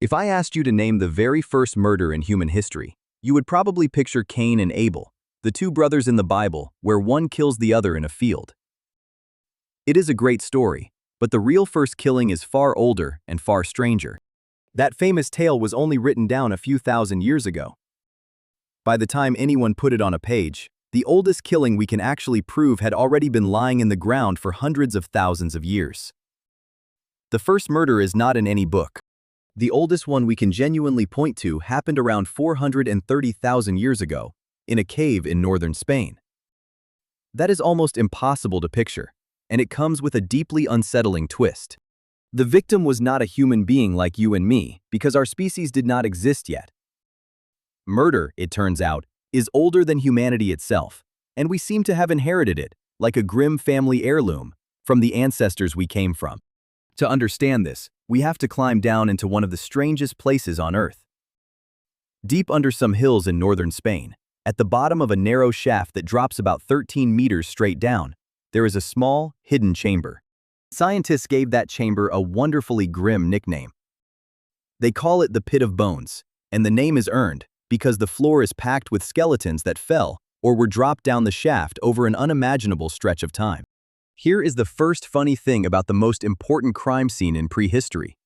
If I asked you to name the very first murder in human history, you would probably picture Cain and Abel, the two brothers in the Bible, where one kills the other in a field. It is a great story, but the real first killing is far older and far stranger. That famous tale was only written down a few thousand years ago. By the time anyone put it on a page, the oldest killing we can actually prove had already been lying in the ground for hundreds of thousands of years. The first murder is not in any book. The oldest one we can genuinely point to happened around 430,000 years ago, in a cave in northern Spain. That is almost impossible to picture, and it comes with a deeply unsettling twist. The victim was not a human being like you and me, because our species did not exist yet. Murder, it turns out, is older than humanity itself, and we seem to have inherited it, like a grim family heirloom, from the ancestors we came from. To understand this, we have to climb down into one of the strangest places on Earth. Deep under some hills in northern Spain, at the bottom of a narrow shaft that drops about 13 meters straight down, there is a small, hidden chamber. Scientists gave that chamber a wonderfully grim nickname. They call it the Pit of Bones, and the name is earned because the floor is packed with skeletons that fell or were dropped down the shaft over an unimaginable stretch of time. Here is the first funny thing about the most important crime scene in prehistory.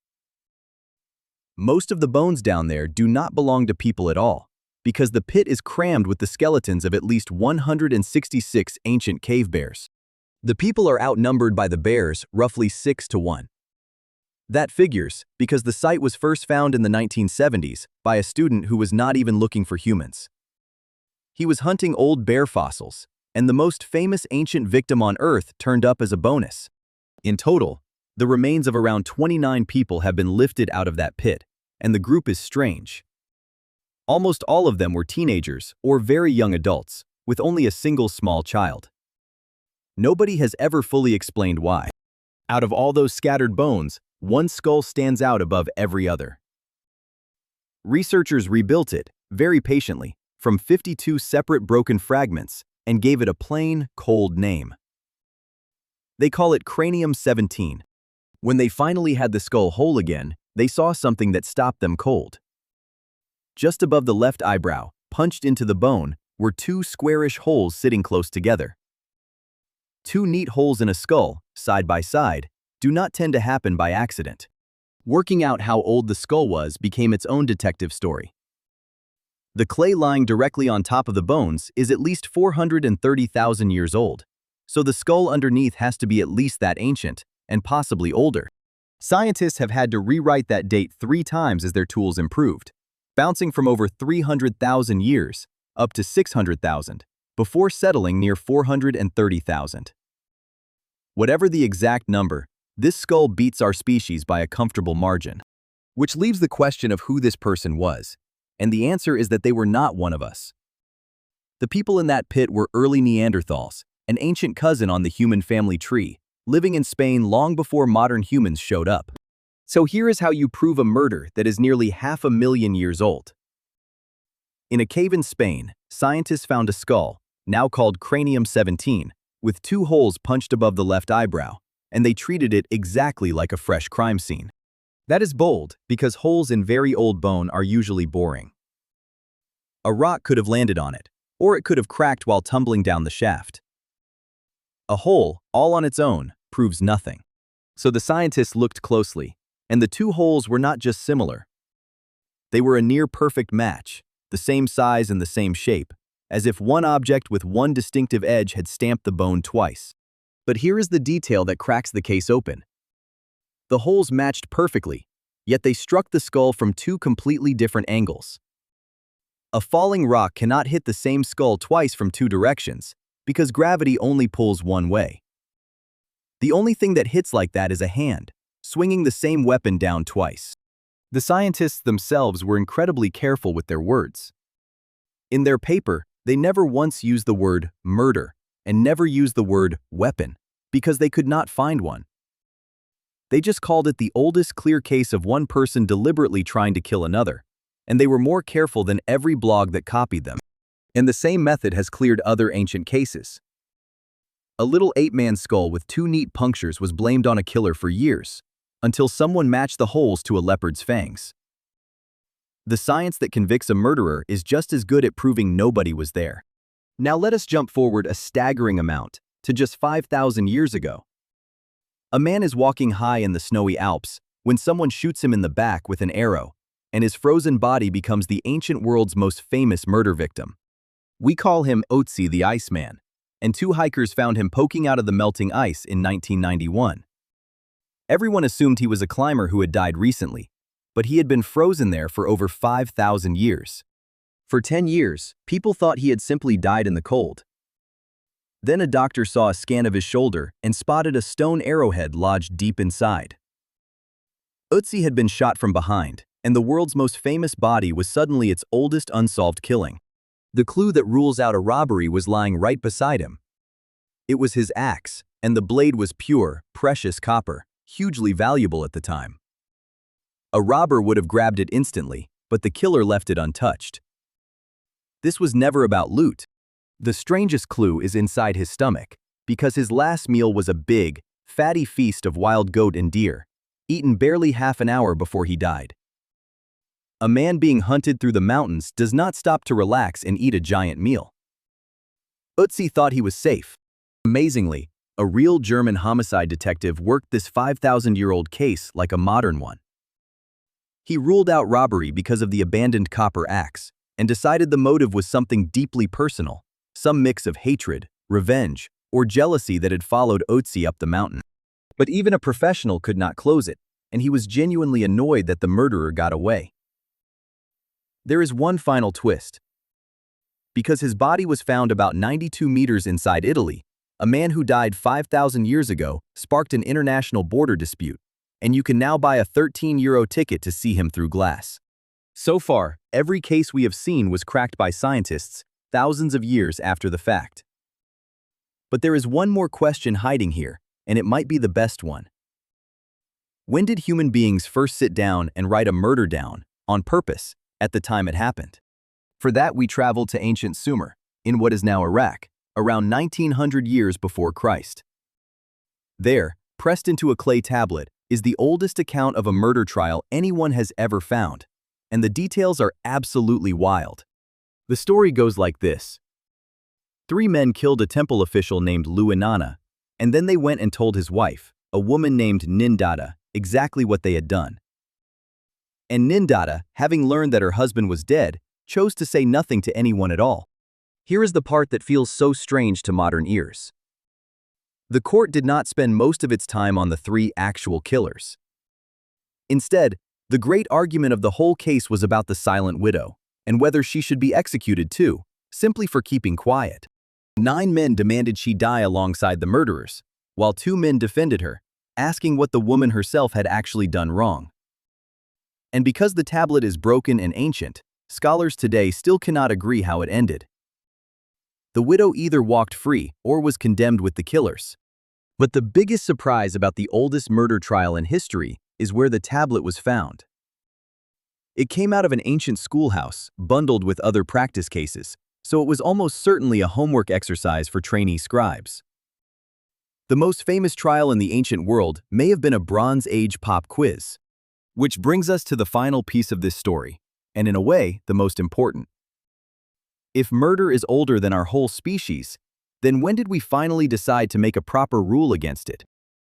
Most of the bones down there do not belong to people at all, because the pit is crammed with the skeletons of at least 166 ancient cave bears. The people are outnumbered by the bears, roughly 6 to 1. That figures because the site was first found in the 1970s by a student who was not even looking for humans. He was hunting old bear fossils, and the most famous ancient victim on Earth turned up as a bonus. In total, the remains of around 29 people have been lifted out of that pit, and the group is strange. Almost all of them were teenagers or very young adults, with only a single small child. Nobody has ever fully explained why. Out of all those scattered bones, one skull stands out above every other. Researchers rebuilt it, very patiently, from 52 separate broken fragments and gave it a plain, cold name. They call it Cranium 17. When they finally had the skull whole again, they saw something that stopped them cold. Just above the left eyebrow, punched into the bone, were two squarish holes sitting close together. Two neat holes in a skull, side by side, do not tend to happen by accident. Working out how old the skull was became its own detective story. The clay lying directly on top of the bones is at least 430,000 years old, so the skull underneath has to be at least that ancient, and possibly older. Scientists have had to rewrite that date 3 times as their tools improved, bouncing from over 300,000 years up to 600,000, before settling near 430,000. Whatever the exact number, this skull beats our species by a comfortable margin. Which leaves the question of who this person was, and the answer is that they were not one of us. The people in that pit were early Neanderthals, an ancient cousin on the human family tree, living in Spain long before modern humans showed up. So here is how you prove a murder that is nearly 500,000 years old. In a cave in Spain, scientists found a skull, now called Cranium 17, with 2 holes punched above the left eyebrow, and they treated it exactly like a fresh crime scene. That is bold because holes in very old bone are usually boring. A rock could have landed on it, or it could have cracked while tumbling down the shaft. A hole, all on its own, proves nothing. So the scientists looked closely, and the 2 holes were not just similar. They were a near-perfect match, the same size and the same shape, as if one object with one distinctive edge had stamped the bone twice. But here is the detail that cracks the case open. The holes matched perfectly, yet they struck the skull from 2 completely different angles. A falling rock cannot hit the same skull twice from 2 directions, because gravity only pulls one way. The only thing that hits like that is a hand, swinging the same weapon down twice. The scientists themselves were incredibly careful with their words. In their paper, they never once used the word murder, and never used the word weapon, because they could not find one. They just called it the oldest clear case of one person deliberately trying to kill another, and they were more careful than every blog that copied them. And the same method has cleared other ancient cases. A little 8-man skull with 2 neat punctures was blamed on a killer for years, until someone matched the holes to a leopard's fangs. The science that convicts a murderer is just as good at proving nobody was there. Now let us jump forward a staggering amount to just 5,000 years ago. A man is walking high in the snowy Alps when someone shoots him in the back with an arrow, and his frozen body becomes the ancient world's most famous murder victim. We call him Otzi the Iceman, and two hikers found him poking out of the melting ice in 1991. Everyone assumed he was a climber who had died recently, but he had been frozen there for over 5,000 years. For 10 years, people thought he had simply died in the cold. Then a doctor saw a scan of his shoulder and spotted a stone arrowhead lodged deep inside. Otzi had been shot from behind, and the world's most famous body was suddenly its oldest unsolved killing. The clue that rules out a robbery was lying right beside him. It was his axe, and the blade was pure, precious copper, hugely valuable at the time. A robber would have grabbed it instantly, but the killer left it untouched. This was never about loot. The strangest clue is inside his stomach, because his last meal was a big, fatty feast of wild goat and deer, eaten barely half an hour before he died. A man being hunted through the mountains does not stop to relax and eat a giant meal. Otzi thought he was safe. Amazingly, a real German homicide detective worked this 5,000-year-old case like a modern one. He ruled out robbery because of the abandoned copper axe, and decided the motive was something deeply personal, some mix of hatred, revenge, or jealousy that had followed Otzi up the mountain. But even a professional could not close it, and he was genuinely annoyed that the murderer got away. There is one final twist. Because his body was found about 92 meters inside Italy, a man who died 5,000 years ago sparked an international border dispute, and you can now buy a €13 ticket to see him through glass. So far, every case we have seen was cracked by scientists thousands of years after the fact. But there is one more question hiding here, and it might be the best one. When did human beings first sit down and write a murder down, on purpose, at the time it happened? For that we traveled to ancient Sumer, in what is now Iraq, around 1900 years before Christ. There, pressed into a clay tablet, is the oldest account of a murder trial anyone has ever found, and the details are absolutely wild. The story goes like this. 3 men killed a temple official named Luinana, and then they went and told his wife, a woman named Nindada, exactly what they had done. And Nindada, having learned that her husband was dead, chose to say nothing to anyone at all. Here is the part that feels so strange to modern ears. The court did not spend most of its time on the 3 actual killers. Instead, the great argument of the whole case was about the silent widow, and whether she should be executed too, simply for keeping quiet. 9 men demanded she die alongside the murderers, while 2 men defended her, asking what the woman herself had actually done wrong. And because the tablet is broken and ancient, scholars today still cannot agree how it ended. The widow either walked free or was condemned with the killers. But the biggest surprise about the oldest murder trial in history is where the tablet was found. It came out of an ancient schoolhouse, bundled with other practice cases, so it was almost certainly a homework exercise for trainee scribes. The most famous trial in the ancient world may have been a Bronze Age pop quiz. Which brings us to the final piece of this story, and in a way, the most important. If murder is older than our whole species, then when did we finally decide to make a proper rule against it?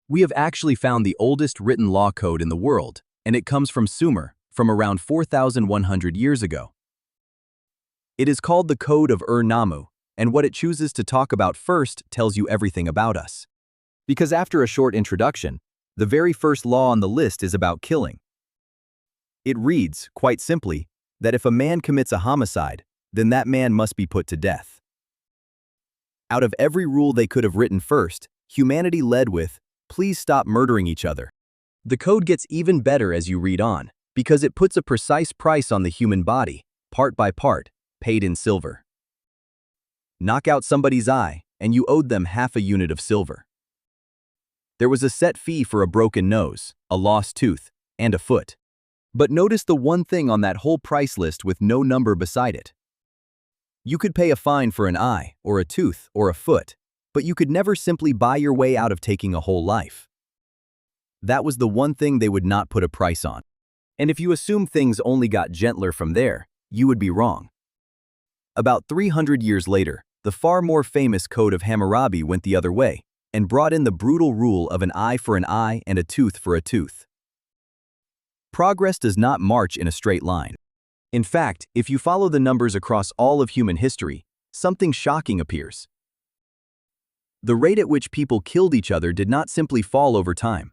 We have actually found the oldest written law code in the world, and it comes from Sumer, from around 4,100 years ago. It is called the Code of Ur-nammu, and what it chooses to talk about first tells you everything about us. Because after a short introduction, the very first law on the list is about killing. It reads, quite simply, that if a man commits a homicide, then that man must be put to death. Out of every rule they could have written first, humanity led with, please stop murdering each other. The code gets even better as you read on, because it puts a precise price on the human body, part by part, paid in silver. Knock out somebody's eye, and you owed them half a unit of silver. There was a set fee for a broken nose, a lost tooth, and a foot. But notice the one thing on that whole price list with no number beside it. You could pay a fine for an eye, or a tooth, or a foot, but you could never simply buy your way out of taking a whole life. That was the one thing they would not put a price on. And if you assume things only got gentler from there, you would be wrong. About 300 years later, the far more famous Code of Hammurabi went the other way and brought in the brutal rule of an eye for an eye and a tooth for a tooth. Progress does not march in a straight line. In fact, if you follow the numbers across all of human history, something shocking appears. The rate at which people killed each other did not simply fall over time.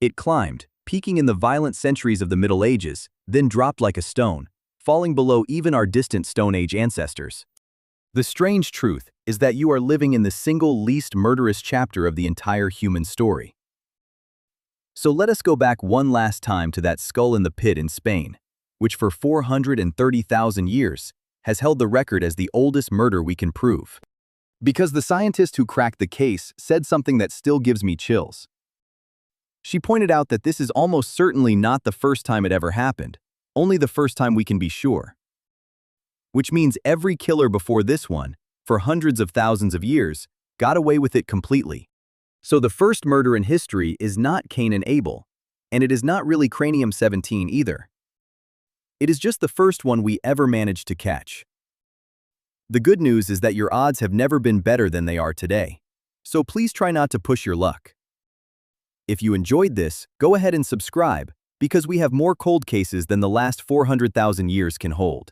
It climbed, peaking in the violent centuries of the Middle Ages, then dropped like a stone, falling below even our distant Stone Age ancestors. The strange truth is that you are living in the single least murderous chapter of the entire human story. So let us go back one last time to that skull in the pit in Spain, which for 430,000 years has held the record as the oldest murder we can prove. Because the scientist who cracked the case said something that still gives me chills. She pointed out that this is almost certainly not the first time it ever happened, only the first time we can be sure. Which means every killer before this one, for hundreds of thousands of years, got away with it completely. So the first murder in history is not Cain and Abel, and it is not really cranium-17 either. It is just the first one we ever managed to catch. The good news is that your odds have never been better than they are today, so please try not to push your luck. If you enjoyed this, go ahead and subscribe, because we have more cold cases than the last 400,000 years can hold.